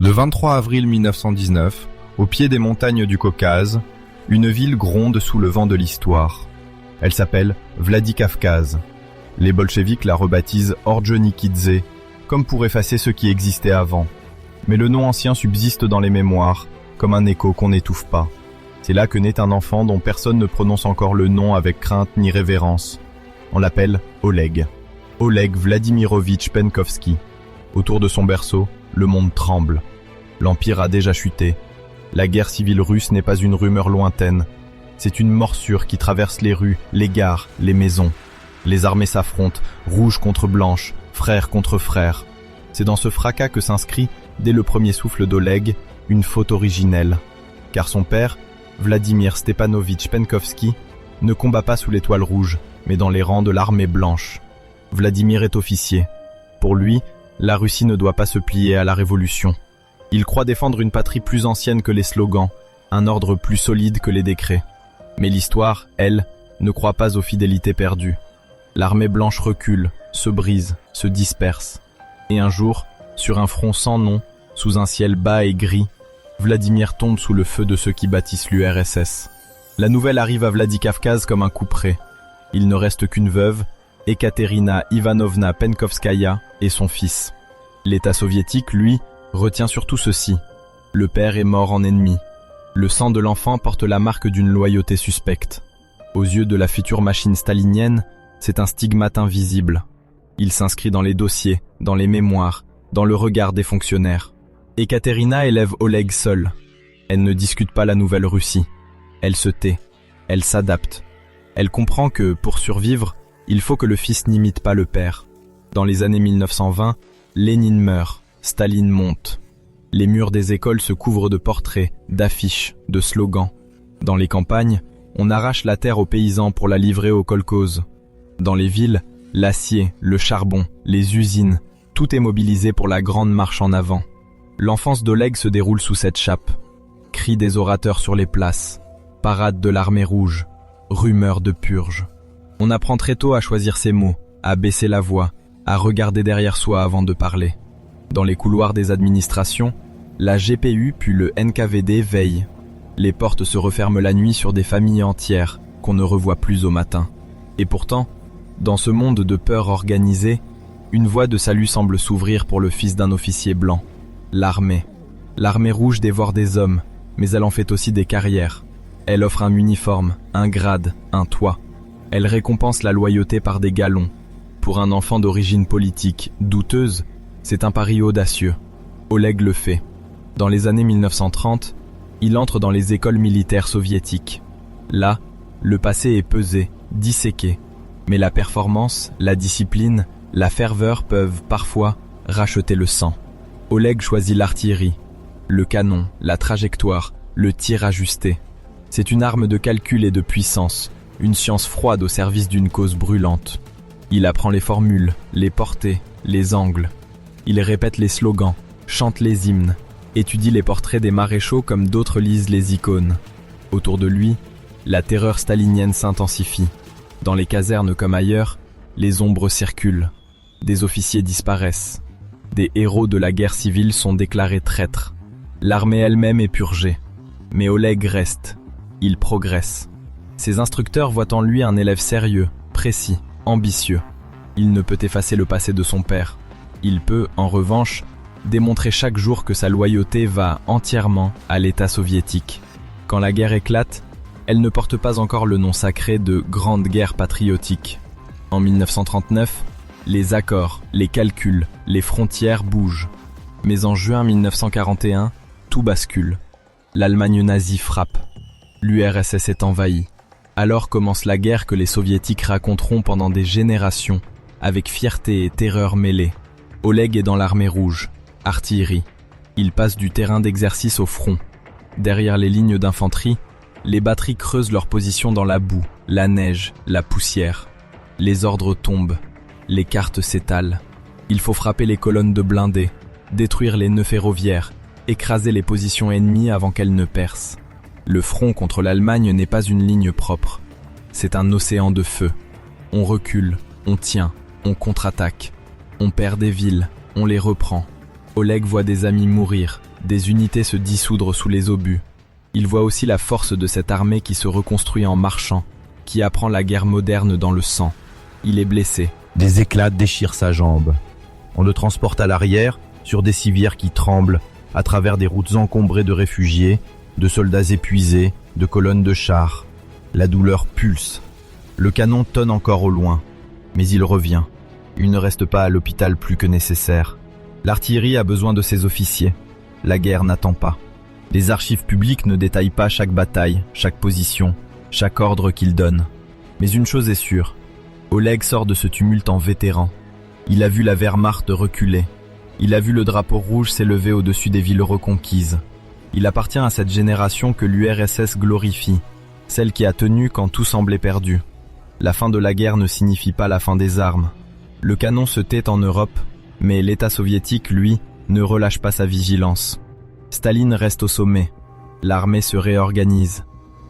Le 23 avril 1919, au pied des montagnes du Caucase, une ville gronde sous le vent de l'histoire. Elle s'appelle Vladikavkaz. Les bolcheviks la rebaptisent Ordzhonikidze, comme pour effacer ce qui existait avant. Mais le nom ancien subsiste dans les mémoires, comme un écho qu'on n'étouffe pas. C'est là que naît un enfant dont personne ne prononce encore le nom avec crainte ni révérence. On l'appelle Oleg. Oleg Vladimirovitch Penkovski. Autour de son berceau, le monde tremble. L'Empire a déjà chuté. La guerre civile russe n'est pas une rumeur lointaine. C'est une morsure qui traverse les rues, les gares, les maisons. Les armées s'affrontent, rouges contre blanches, frères contre frères. C'est dans ce fracas que s'inscrit, dès le premier souffle d'Oleg, une faute originelle. Car son père, Vladimir Stepanovitch Penkovski, ne combat pas sous l'étoile rouge, mais dans les rangs de l'armée blanche. Vladimir est officier. Pour lui, la Russie ne doit pas se plier à la révolution. Il croit défendre une patrie plus ancienne que les slogans, un ordre plus solide que les décrets. Mais l'histoire, elle, ne croit pas aux fidélités perdues. L'armée blanche recule, se brise, se disperse. Et un jour, sur un front sans nom, sous un ciel bas et gris, Vladimir tombe sous le feu de ceux qui bâtissent l'URSS. La nouvelle arrive à Vladikavkaz comme un coup près. Il ne reste qu'une veuve, Ekaterina Ivanovna Penkovskaya, et son fils. L'État soviétique, lui, retient surtout ceci. Le père est mort en ennemi. Le sang de l'enfant porte la marque d'une loyauté suspecte. Aux yeux de la future machine stalinienne, c'est un stigmate invisible. Il s'inscrit dans les dossiers, dans les mémoires, dans le regard des fonctionnaires. Ekaterina élève Oleg seule. Elle ne discute pas la nouvelle Russie. Elle se tait. Elle s'adapte. Elle comprend que, pour survivre, il faut que le fils n'imite pas le père. Dans les années 1920, Lénine meurt. Staline monte. Les murs des écoles se couvrent de portraits, d'affiches, de slogans. Dans les campagnes, on arrache la terre aux paysans pour la livrer aux kolkhozes. Dans les villes, l'acier, le charbon, les usines, tout est mobilisé pour la grande marche en avant. L'enfance d'Oleg se déroule sous cette chape. Cris des orateurs sur les places, parade de l'armée rouge, rumeurs de purge. On apprend très tôt à choisir ses mots, à baisser la voix, à regarder derrière soi avant de parler. Dans les couloirs des administrations, la GPU puis le NKVD veillent. Les portes se referment la nuit sur des familles entières qu'on ne revoit plus au matin. Et pourtant, dans ce monde de peur organisée, une voie de salut semble s'ouvrir pour le fils d'un officier blanc. L'armée. L'armée rouge dévore des hommes, mais elle en fait aussi des carrières. Elle offre un uniforme, un grade, un toit. Elle récompense la loyauté par des galons. Pour un enfant d'origine politique douteuse, c'est un pari audacieux. Oleg le fait. Dans les années 1930, il entre dans les écoles militaires soviétiques. Là, le passé est pesé, disséqué. Mais la performance, la discipline, la ferveur peuvent, parfois, racheter le sang. Oleg choisit l'artillerie, le canon, la trajectoire, le tir ajusté. C'est une arme de calcul et de puissance, une science froide au service d'une cause brûlante. Il apprend les formules, les portées, les angles. Il répète les slogans, chante les hymnes, étudie les portraits des maréchaux comme d'autres lisent les icônes. Autour de lui, la terreur stalinienne s'intensifie. Dans les casernes comme ailleurs, les ombres circulent. Des officiers disparaissent. Des héros de la guerre civile sont déclarés traîtres. L'armée elle-même est purgée. Mais Oleg reste. Il progresse. Ses instructeurs voient en lui un élève sérieux, précis, ambitieux. Il ne peut effacer le passé de son père. Il peut, en revanche, démontrer chaque jour que sa loyauté va entièrement à l'État soviétique. Quand la guerre éclate, elle ne porte pas encore le nom sacré de Grande Guerre patriotique. En 1939, les accords, les calculs, les frontières bougent. Mais en juin 1941, tout bascule. L'Allemagne nazie frappe. L'URSS est envahie. Alors commence la guerre que les soviétiques raconteront pendant des générations, avec fierté et terreur mêlées. Oleg est dans l'armée rouge, artillerie. Il passe du terrain d'exercice au front. Derrière les lignes d'infanterie, les batteries creusent leur position dans la boue, la neige, la poussière. Les ordres tombent, les cartes s'étalent. Il faut frapper les colonnes de blindés, détruire les nœuds ferroviaires, écraser les positions ennemies avant qu'elles ne percent. Le front contre l'Allemagne n'est pas une ligne propre. C'est un océan de feu. On recule, on tient, on contre-attaque. On perd des villes, on les reprend. Oleg voit des amis mourir, des unités se dissoudre sous les obus. Il voit aussi la force de cette armée qui se reconstruit en marchant, qui apprend la guerre moderne dans le sang. Il est blessé. Des éclats déchirent sa jambe. On le transporte à l'arrière, sur des civières qui tremblent, à travers des routes encombrées de réfugiés, de soldats épuisés, de colonnes de chars. La douleur pulse. Le canon tonne encore au loin, mais il revient. Il ne reste pas à l'hôpital plus que nécessaire. L'artillerie a besoin de ses officiers. La guerre n'attend pas. Les archives publiques ne détaillent pas chaque bataille, chaque position, chaque ordre qu'il donne. Mais une chose est sûre, Oleg sort de ce tumulte en vétéran. Il a vu la Wehrmacht reculer. Il a vu le drapeau rouge s'élever au-dessus des villes reconquises. Il appartient à cette génération que l'URSS glorifie, celle qui a tenu quand tout semblait perdu. La fin de la guerre ne signifie pas la fin des armes. Le canon se tait en Europe, mais l'État soviétique, lui, ne relâche pas sa vigilance. Staline reste au sommet. L'armée se réorganise.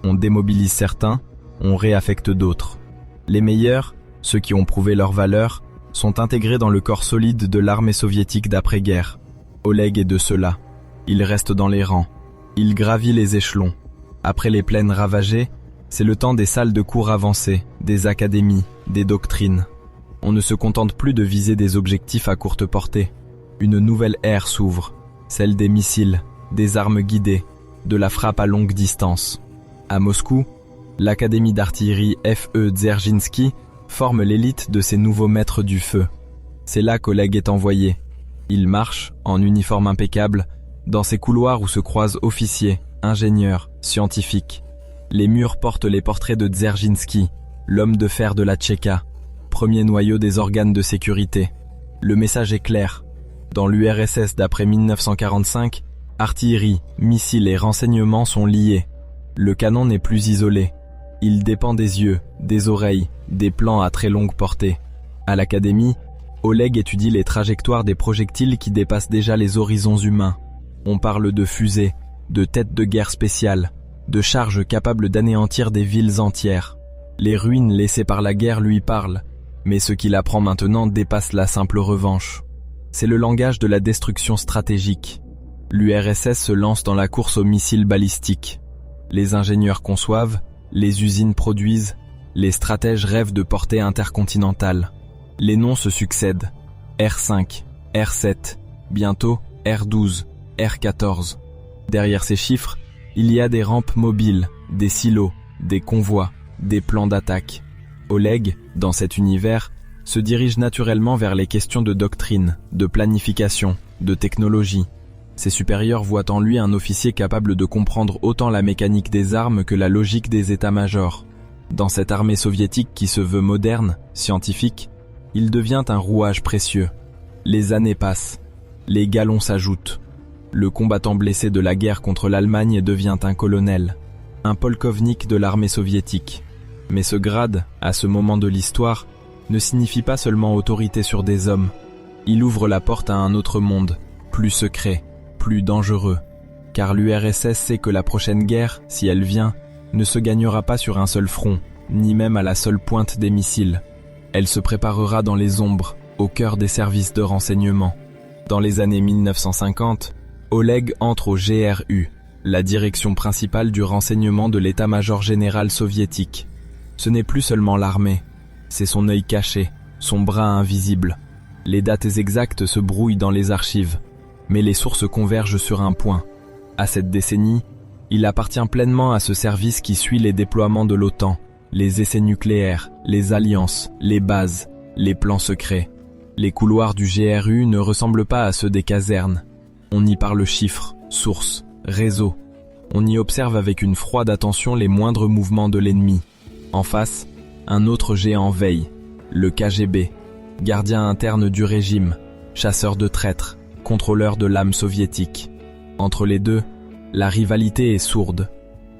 On démobilise certains, on réaffecte d'autres. Les meilleurs, ceux qui ont prouvé leur valeur, sont intégrés dans le corps solide de l'armée soviétique d'après-guerre. Oleg est de ceux-là. Il reste dans les rangs. Il gravit les échelons. Après les plaines ravagées, c'est le temps des salles de cours avancées, des académies, des doctrines. On ne se contente plus de viser des objectifs à courte portée. Une nouvelle ère s'ouvre, celle des missiles, des armes guidées, de la frappe à longue distance. À Moscou, l'académie d'artillerie F.E. Dzerzhinsky forme l'élite de ces nouveaux maîtres du feu. C'est là qu'Oleg est envoyé. Il marche, en uniforme impeccable, dans ces couloirs où se croisent officiers, ingénieurs, scientifiques. Les murs portent les portraits de Dzerzhinsky, l'homme de fer de la Tchéka, premier noyau des organes de sécurité. Le message est clair. Dans l'URSS d'après 1945, artillerie, missiles et renseignements sont liés. Le canon n'est plus isolé. Il dépend des yeux, des oreilles, des plans à très longue portée. À l'académie, Oleg étudie les trajectoires des projectiles qui dépassent déjà les horizons humains. On parle de fusées, de têtes de guerre spéciales, de charges capables d'anéantir des villes entières. Les ruines laissées par la guerre lui parlent, mais ce qu'il apprend maintenant dépasse la simple revanche. C'est le langage de la destruction stratégique. L'URSS se lance dans la course aux missiles balistiques. Les ingénieurs conçoivent, les usines produisent, les stratèges rêvent de portée intercontinentale. Les noms se succèdent. R5, R7, bientôt R12, R14. Derrière ces chiffres, il y a des rampes mobiles, des silos, des convois, des plans d'attaque. Oleg, dans cet univers, se dirige naturellement vers les questions de doctrine, de planification, de technologie. Ses supérieurs voient en lui un officier capable de comprendre autant la mécanique des armes que la logique des états-majors. Dans cette armée soviétique qui se veut moderne, scientifique, il devient un rouage précieux. Les années passent, les galons s'ajoutent. Le combattant blessé de la guerre contre l'Allemagne devient un colonel, un polkovnik de l'armée soviétique. Mais ce grade, à ce moment de l'histoire, ne signifie pas seulement autorité sur des hommes. Il ouvre la porte à un autre monde, plus secret, plus dangereux. Car l'URSS sait que la prochaine guerre, si elle vient, ne se gagnera pas sur un seul front, ni même à la seule pointe des missiles. Elle se préparera dans les ombres, au cœur des services de renseignement. Dans les années 1950, Oleg entre au GRU, la direction principale du renseignement de l'état-major général soviétique. Ce n'est plus seulement l'armée, c'est son œil caché, son bras invisible. Les dates exactes se brouillent dans les archives, mais les sources convergent sur un point. À cette décennie, il appartient pleinement à ce service qui suit les déploiements de l'OTAN, les essais nucléaires, les alliances, les bases, les plans secrets. Les couloirs du GRU ne ressemblent pas à ceux des casernes. On y parle chiffres, sources, réseaux. On y observe avec une froide attention les moindres mouvements de l'ennemi. En face, un autre géant veille, le KGB, gardien interne du régime, chasseur de traîtres, contrôleur de l'âme soviétique. Entre les deux, la rivalité est sourde.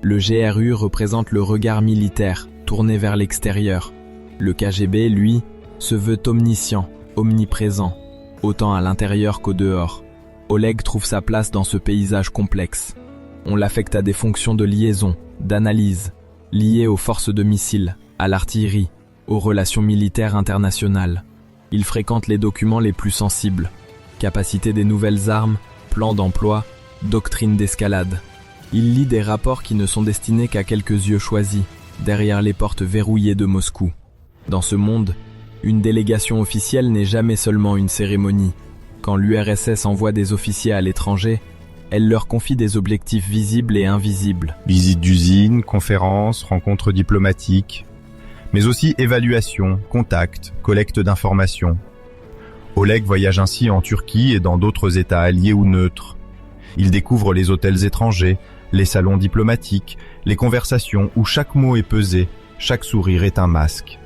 Le GRU représente le regard militaire, tourné vers l'extérieur. Le KGB, lui, se veut omniscient, omniprésent, autant à l'intérieur qu'au dehors. Oleg trouve sa place dans ce paysage complexe. On l'affecte à des fonctions de liaison, d'analyse, liées aux forces de missiles, à l'artillerie, aux relations militaires internationales. Il fréquente les documents les plus sensibles, capacité des nouvelles armes, plans d'emploi, doctrine d'escalade. Il lit des rapports qui ne sont destinés qu'à quelques yeux choisis, derrière les portes verrouillées de Moscou. Dans ce monde, une délégation officielle n'est jamais seulement une cérémonie. Quand l'URSS envoie des officiers à l'étranger, elle leur confie des objectifs visibles et invisibles. Visites d'usines, conférences, rencontres diplomatiques, mais aussi évaluation, contact, collecte d'informations. Oleg voyage ainsi en Turquie et dans d'autres États alliés ou neutres. Il découvre les hôtels étrangers, les salons diplomatiques, les conversations où chaque mot est pesé, chaque sourire est un masque.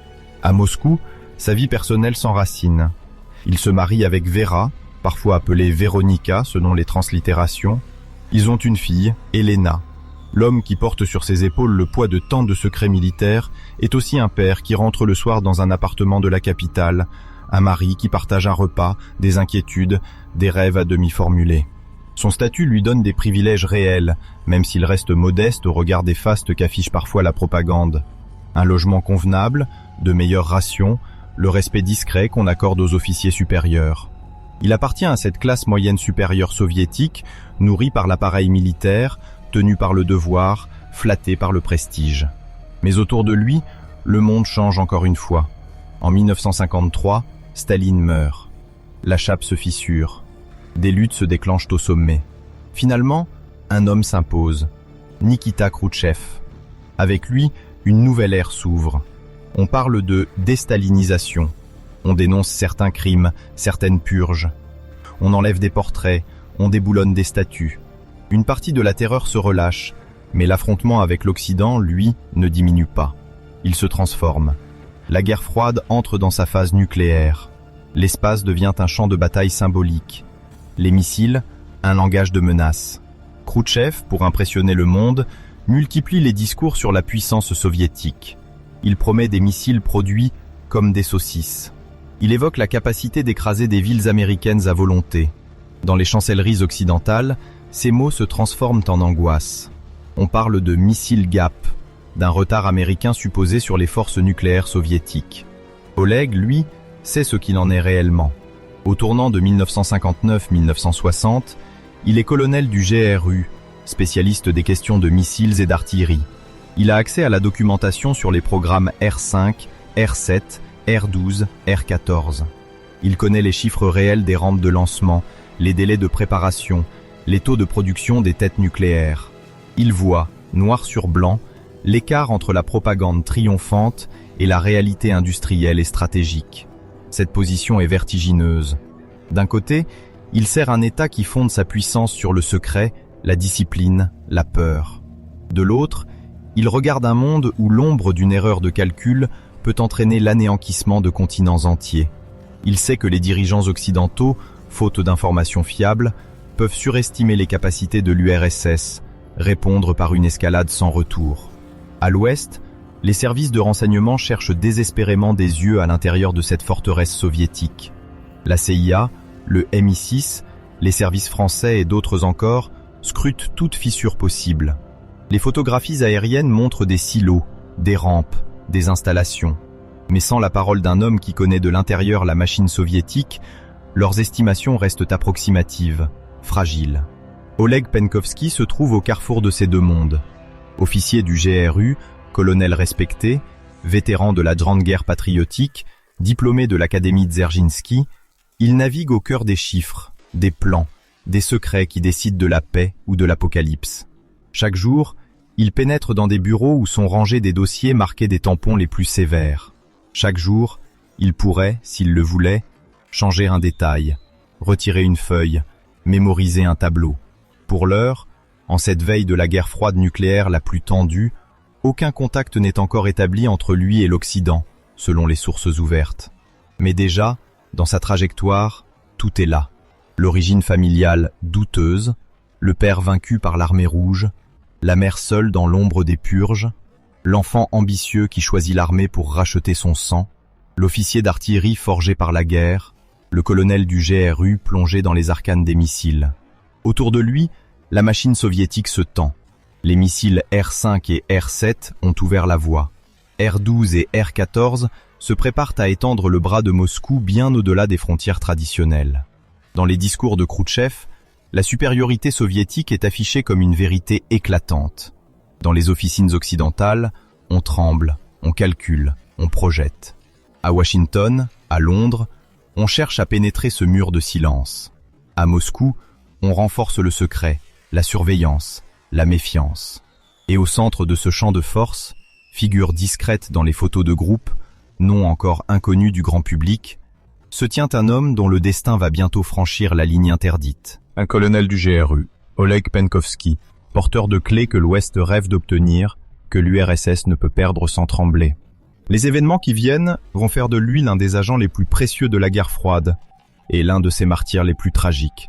À Moscou, sa vie personnelle s'enracine. Il se marie avec Vera, parfois appelée Véronica selon les translittérations. Ils ont une fille, Elena. L'homme qui porte sur ses épaules le poids de tant de secrets militaires est aussi un père qui rentre le soir dans un appartement de la capitale, un mari qui partage un repas, des inquiétudes, des rêves à demi formulés. Son statut lui donne des privilèges réels, même s'il reste modeste au regard des fastes qu'affiche parfois la propagande. Un logement convenable, de meilleures rations, le respect discret qu'on accorde aux officiers supérieurs. Il appartient à cette classe moyenne supérieure soviétique, nourrie par l'appareil militaire, tenue par le devoir, flattée par le prestige. Mais autour de lui, le monde change encore une fois. En 1953, Staline meurt. La chape se fissure. Des luttes se déclenchent au sommet. Finalement, un homme s'impose, Nikita Khrouchtchev. Avec lui, une nouvelle ère s'ouvre. On parle de déstalinisation. On dénonce certains crimes, certaines purges. On enlève des portraits, on déboulonne des statues. Une partie de la terreur se relâche, mais l'affrontement avec l'Occident, lui, ne diminue pas. Il se transforme. La guerre froide entre dans sa phase nucléaire. L'espace devient un champ de bataille symbolique. Les missiles, un langage de menace. Khrouchtchev, pour impressionner le monde, multiplie les discours sur la puissance soviétique. Il promet des missiles produits comme des saucisses. Il évoque la capacité d'écraser des villes américaines à volonté. Dans les chancelleries occidentales, ces mots se transforment en angoisse. On parle de missile gap, d'un retard américain supposé sur les forces nucléaires soviétiques. Oleg, lui, sait ce qu'il en est réellement. Au tournant de 1959-1960, il est colonel du GRU, spécialiste des questions de missiles et d'artillerie. Il a accès à la documentation sur les programmes R5, R7, R12, R14. Il connaît les chiffres réels des rampes de lancement, les délais de préparation, les taux de production des têtes nucléaires. Il voit, noir sur blanc, l'écart entre la propagande triomphante et la réalité industrielle et stratégique. Cette position est vertigineuse. D'un côté, il sert un État qui fonde sa puissance sur le secret, la discipline, la peur. De l'autre, il regarde un monde où l'ombre d'une erreur de calcul peut entraîner l'anéanquissement de continents entiers. Il sait que les dirigeants occidentaux, faute d'informations fiables, peuvent surestimer les capacités de l'URSS, répondre par une escalade sans retour. À l'ouest, les services de renseignement cherchent désespérément des yeux à l'intérieur de cette forteresse soviétique. La CIA, le MI6, les services français et d'autres encore scrutent toute fissure possible. Les photographies aériennes montrent des silos, des rampes, des installations. Mais sans la parole d'un homme qui connaît de l'intérieur la machine soviétique, leurs estimations restent approximatives, fragiles. Oleg Penkovski se trouve au carrefour de ces deux mondes. Officier du GRU, colonel respecté, vétéran de la Grande Guerre patriotique, diplômé de l'Académie Dzerzhinsky, il navigue au cœur des chiffres, des plans, des secrets qui décident de la paix ou de l'apocalypse. Chaque jour, il pénètre dans des bureaux où sont rangés des dossiers marqués des tampons les plus sévères. Chaque jour, il pourrait, s'il le voulait, changer un détail, retirer une feuille, mémoriser un tableau. Pour l'heure, en cette veille de la guerre froide nucléaire la plus tendue, aucun contact n'est encore établi entre lui et l'Occident, selon les sources ouvertes. Mais déjà, dans sa trajectoire, tout est là. L'origine familiale douteuse, le père vaincu par l'armée rouge, la mère seule dans l'ombre des purges, l'enfant ambitieux qui choisit l'armée pour racheter son sang, l'officier d'artillerie forgé par la guerre, le colonel du GRU plongé dans les arcanes des missiles. Autour de lui, la machine soviétique se tend. Les missiles R5 et R7 ont ouvert la voie. R12 et R14 se préparent à étendre le bras de Moscou bien au-delà des frontières traditionnelles. Dans les discours de Khrouchtchev, La supériorité soviétique est affichée comme une vérité éclatante. Dans les officines occidentales, on tremble, on calcule, on projette. À Washington, à Londres, on cherche à pénétrer ce mur de silence. À Moscou, on renforce le secret, la surveillance, la méfiance. Et au centre de ce champ de force, figure discrète dans les photos de groupe, nom encore inconnu du grand public, se tient un homme dont le destin va bientôt franchir la ligne interdite. Un colonel du GRU, Oleg Penkovsky, porteur de clés que l'Ouest rêve d'obtenir, que l'URSS ne peut perdre sans trembler. Les événements qui viennent vont faire de lui l'un des agents les plus précieux de la guerre froide, et l'un de ses martyrs les plus tragiques.